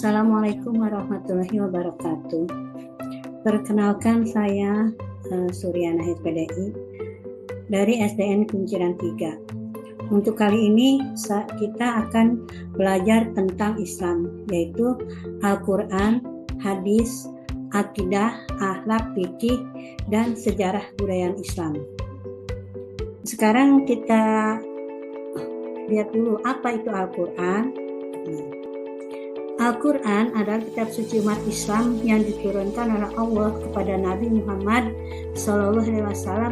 Assalamualaikum warahmatullahi wabarakatuh. Perkenalkan saya Suryana HPDI dari SDN Kunciran 3. Untuk kali ini kita akan belajar tentang Islam, yaitu Al-Quran, hadis, akidah, akhlak, fikih, dan sejarah budaya Islam. Sekarang kita lihat dulu apa itu Al-Quran. Al-Quran adalah kitab suci umat Islam yang diturunkan oleh Allah kepada Nabi Muhammad SAW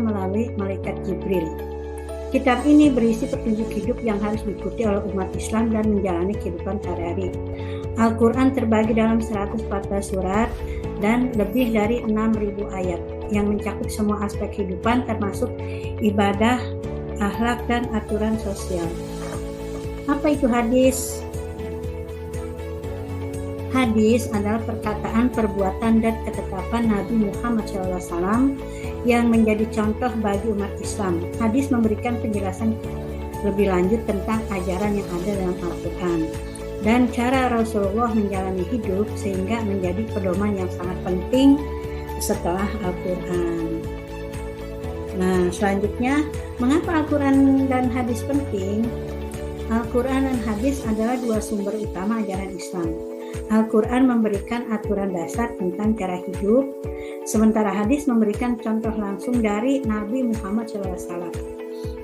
melalui malaikat Jibril. Kitab ini berisi petunjuk hidup yang harus diikuti oleh umat Islam dan menjalani kehidupan sehari-hari. Al-Quran terbagi dalam 114 surat dan lebih dari 6.000 ayat yang mencakup semua aspek kehidupan termasuk ibadah, akhlak, dan aturan sosial. Apa itu hadis? Hadis adalah perkataan, perbuatan, dan ketetapan Nabi Muhammad SAW yang menjadi contoh bagi umat Islam. Hadis memberikan penjelasan lebih lanjut tentang ajaran yang ada dalam Al-Quran dan cara Rasulullah menjalani hidup sehingga menjadi pedoman yang sangat penting setelah Al-Quran. Nah, selanjutnya, mengapa Al-Quran dan hadis penting? Al-Quran dan hadis adalah dua sumber utama ajaran Islam. Al-Quran memberikan aturan dasar tentang cara hidup, sementara hadis memberikan contoh langsung dari Nabi Muhammad SAW.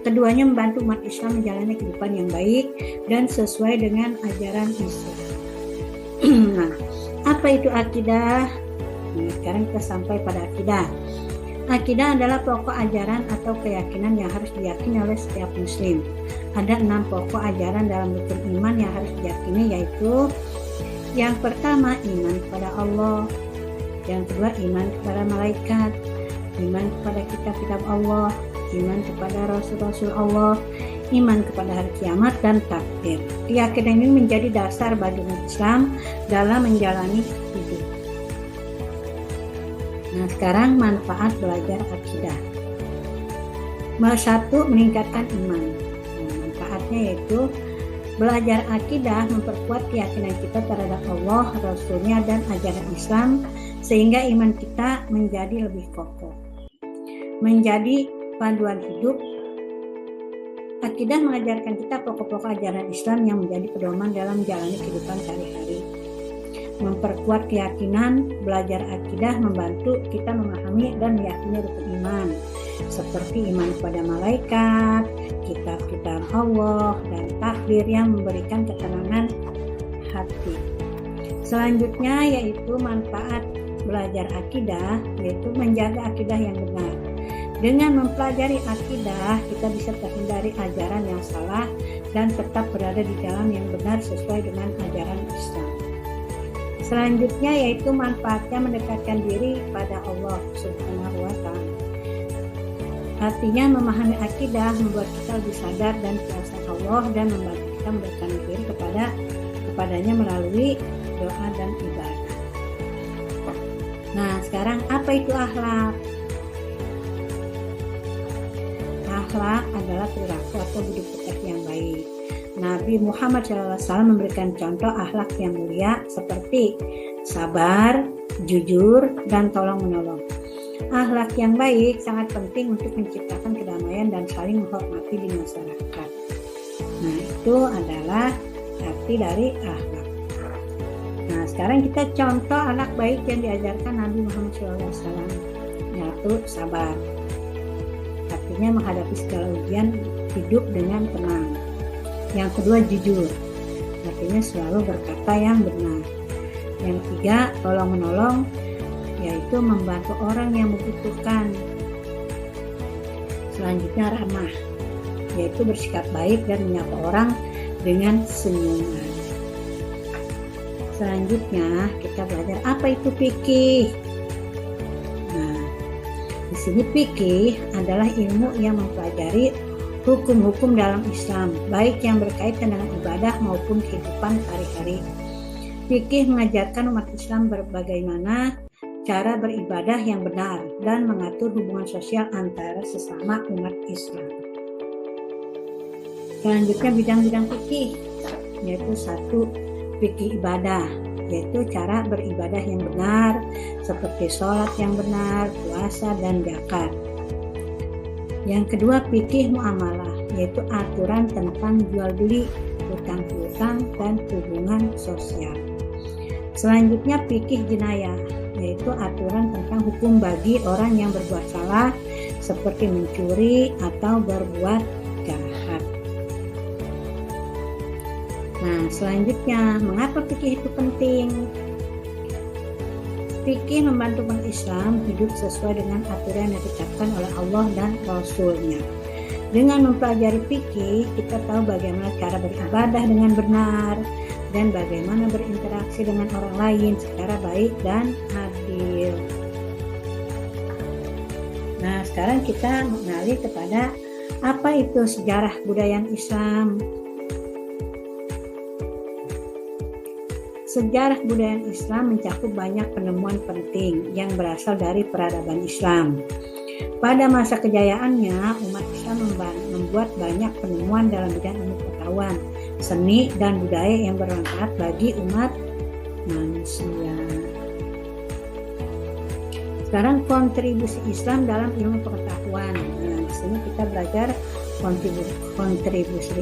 Keduanya membantu umat Islam menjalani kehidupan yang baik dan sesuai dengan ajaran Islam. Nah, apa itu akidah? Nah, sekarang kita sampai pada akidah. Akidah adalah pokok ajaran atau keyakinan yang harus diyakini oleh setiap muslim. Ada 6 pokok ajaran dalam rukun iman yang harus diyakini, yaitu yang pertama, iman kepada Allah. Yang kedua, iman kepada malaikat. Iman kepada kitab-kitab Allah. Iman kepada rasul-rasul Allah. Iman kepada hari kiamat dan takdir. Keyakinan ini menjadi dasar bagi umat Islam dalam menjalani hidup. Nah, sekarang manfaat belajar akidah. Satu, meningkatkan iman. Nah, manfaatnya yaitu belajar akidah memperkuat keyakinan kita terhadap Allah, Rasulnya, dan ajaran Islam sehingga iman kita menjadi lebih kokoh. Menjadi panduan hidup. Akidah mengajarkan kita pokok-pokok ajaran Islam yang menjadi pedoman dalam menjalani kehidupan sehari-hari. Memperkuat keyakinan, belajar akidah membantu kita memahami dan meyakini rukun iman, seperti iman kepada malaikat, kitab-kitab Allah, dan takdir yang memberikan ketenangan hati. Selanjutnya yaitu manfaat belajar akidah, yaitu menjaga akidah yang benar. Dengan mempelajari akidah, kita bisa terhindari ajaran yang salah dan tetap berada di jalan yang benar sesuai dengan ajaran Islam. Selanjutnya yaitu manfaatnya mendekatkan diri pada Allah Subhanahu wa Ta'ala. Artinya memahami akidah membuat kita lebih sadar dan kuasa Allah dan membantu kita mendekatkan diri kepadanya melalui doa dan ibadah. Nah, sekarang apa itu akhlak? Akhlak adalah perilaku atau budi pekerti yang baik. Nabi Muhammad SAW memberikan contoh akhlak yang mulia seperti sabar, jujur, dan tolong-menolong. Akhlak yang baik sangat penting untuk menciptakan kedamaian dan saling menghormati di masyarakat. Nah, itu adalah arti dari akhlak. Nah, sekarang kita contoh akhlak baik yang diajarkan Nabi Muhammad SAW, yaitu sabar. Artinya menghadapi segala ujian hidup dengan tenang. Yang kedua, jujur. Artinya selalu berkata yang benar. Yang ketiga, tolong-menolong, yaitu membantu orang yang membutuhkan. Selanjutnya, ramah, yaitu bersikap baik dan menyapa orang dengan senyuman. Selanjutnya, kita belajar apa itu fikih. Nah, di sini fikih adalah ilmu yang mempelajari hukum-hukum dalam Islam, baik yang berkaitan dengan ibadah maupun kehidupan sehari-hari. Fikih mengajarkan umat Islam bagaimana cara beribadah yang benar dan mengatur hubungan sosial antara sesama umat Islam. Selanjutnya bidang-bidang fikih, yaitu 1. fikih ibadah, yaitu cara beribadah yang benar, seperti sholat yang benar, puasa, dan zakat. Yang kedua, fikih muamalah, yaitu aturan tentang jual beli, hutang piutang, dan hubungan sosial. Selanjutnya, fikih jinayah, yaitu aturan tentang hukum bagi orang yang berbuat salah, seperti mencuri atau berbuat jahat. Nah, selanjutnya, mengapa fikih itu penting? Fikih membantu umat Islam hidup sesuai dengan aturan yang ditetapkan oleh Allah dan Rasul-Nya. Dengan mempelajari fikih, kita tahu bagaimana cara beribadah dengan benar dan bagaimana berinteraksi dengan orang lain secara baik dan adil. Nah, sekarang kita mengalih kepada apa itu sejarah budaya Islam. Sejarah budaya Islam mencakup banyak penemuan penting yang berasal dari peradaban Islam. Pada masa kejayaannya, umat Islam membuat banyak penemuan dalam bidang ilmu pengetahuan, seni, dan budaya yang bermanfaat bagi umat manusia. Sekarang kontribusi Islam dalam ilmu pengetahuan. Nah, di sini kita belajar kontribusi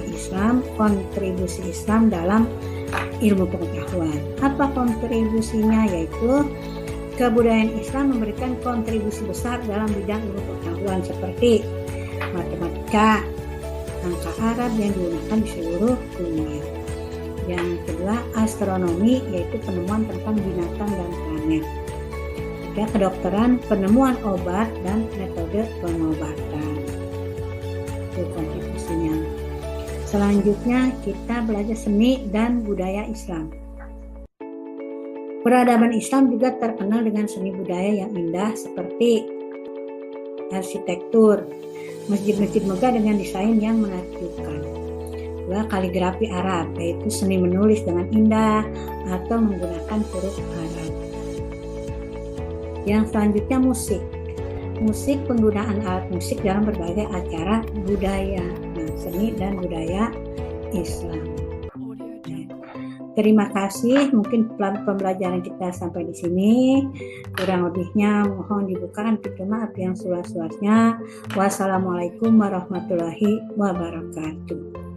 Islam dalam ilmu pengetahuan. Apa kontribusinya? Yaitu kebudayaan Islam memberikan kontribusi besar dalam bidang ilmu pengetahuan seperti matematika, angka Arab yang digunakan di seluruh dunia. Yang kedua, astronomi, yaitu penemuan tentang binatang dan planet. Ketiga, kedokteran, penemuan obat dan metode pengobatan. Itu kontribusinya. Selanjutnya kita belajar seni dan budaya Islam. Peradaban Islam juga terkenal dengan seni budaya yang indah seperti arsitektur, masjid-masjid megah dengan desain yang menakjubkan. Dua, kaligrafi Arab, yaitu seni menulis dengan indah atau menggunakan huruf Arab. Yang selanjutnya musik. Musik, penggunaan alat musik dalam berbagai acara budaya, seni dan budaya Islam. Terima kasih, mungkin pembelajaran kita sampai di sini. Kurang lebihnya mohon dibukakan pintu maaf yang seluas-luasnya. Wassalamualaikum warahmatullahi wabarakatuh.